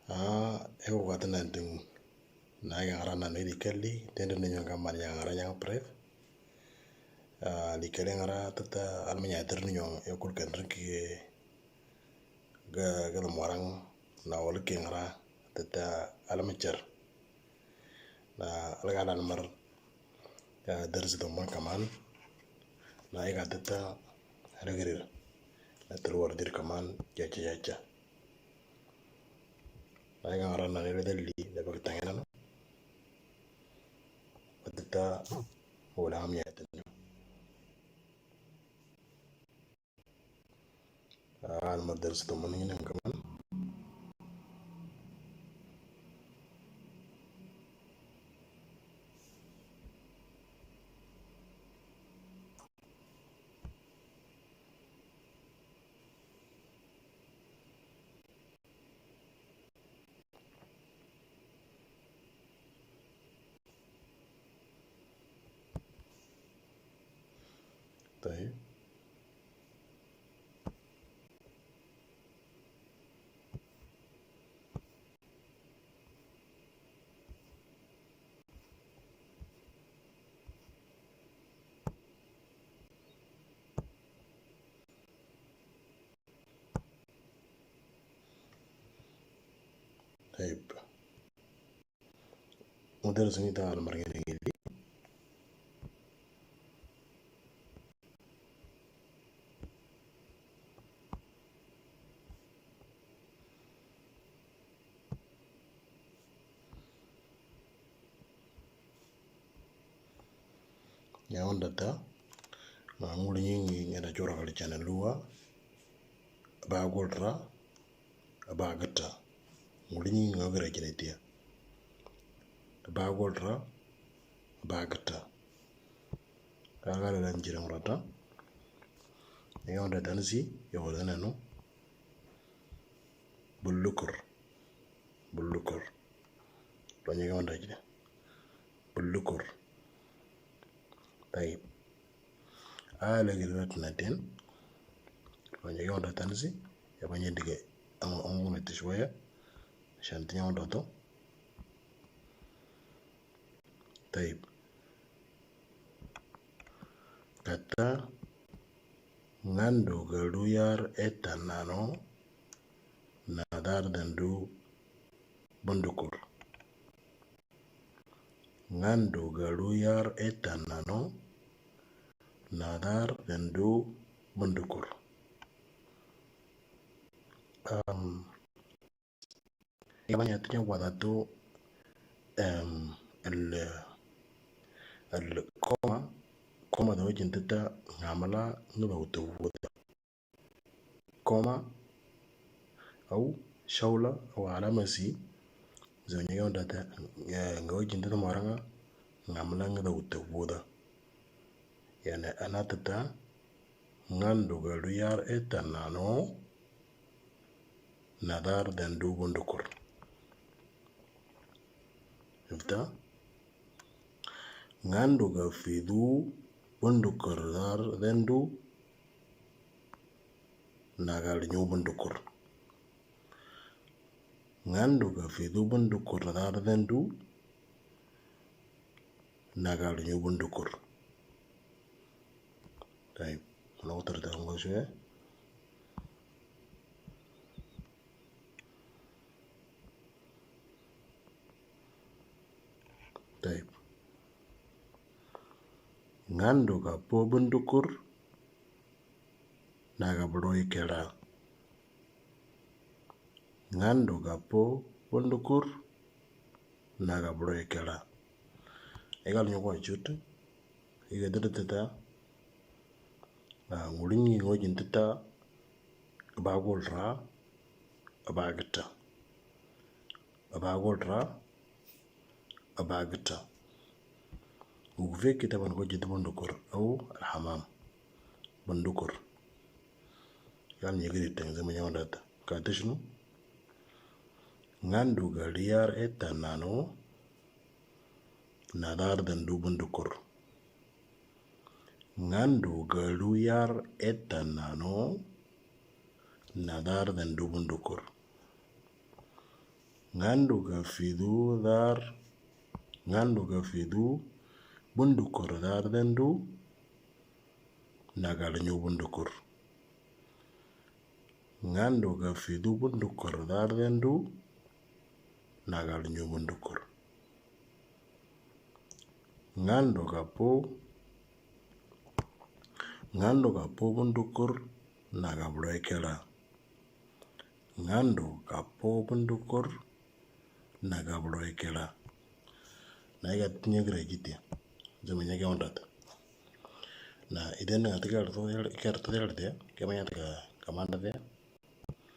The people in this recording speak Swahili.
Eko katan nantung na yang arana no dikali tendo ninyo kamar yang arana yang pref dikali ngara tata almanya terninyo ekul kan riki ga morang na walke ngara tata almacer na algalan mar darzi do mon kaman na ega tata regirir na telwar dir kaman jaca na ega ngara na nere dalli da bagtangena no tata wala amnya tanyo almar darzi do mon ngene kaman طيب طيب مدرس نيتا على مرينا يلي ya onda ta ma nguli nyingi ngena jora kali chana luwa ba golra ba gata nguli nyingi ngagara kinetia ba golra ba gata kagala dan jirang rata ya onda tansi ya wadana no bulukur lo nyingi onda jide bulukur طيب لقيت نتين فنجي يوندا تنسي يبقى ندقى أمونة شوية عشان تنيوندا تو طيب kata ngando galuyar etanano nadar dandu bundukur ngando galuyar etanano nadar dandu bundukur يبقى يتنيا وضعتو الكوما ده وجه انتتا نعملا نبغى تودا كوما أو شولة أو علامة سي زي نيجون داتا نوجه انتتا مارنا نعملا نبغى تودا يعني أنا تتا ngando galuyar etanano nadar dandu bundukur ifta ngando gafidu bundukur dar dandu nagal nyu bundukur ngando gafidu bundukur dar dandu nagal nyu bundukur طيب نوتر ده شوية طيب ngando gapo bundukur naga broy kera ngando gapo bundukur naga broy kera egal nyoko chutu iga dada ngulingi ngojin tata bagolra abagata وفي كتاب نقول بندقر أو الحمام بندقر يعني يجري تنزل من يوم داتا كاتشنو ngando galiyar etanano nadar dandu bundukor ngando galuyar etanano nadar dandu bundukor Ngandu ka fidu dar, ngandu ka fidu bundukur dar dendu, nagal nyu bundukur. Ngandu ka fidu bundukur dar dendu, nagal nyu bundukur. Ngandu ka po bundukur, naga bloikela. Ngandu ka po bundukur, naga bloikela. Naiga tinyagira jitia. Zama nyage ondata. Na idena atiga kerto yarte, kemanya tika kamanda de.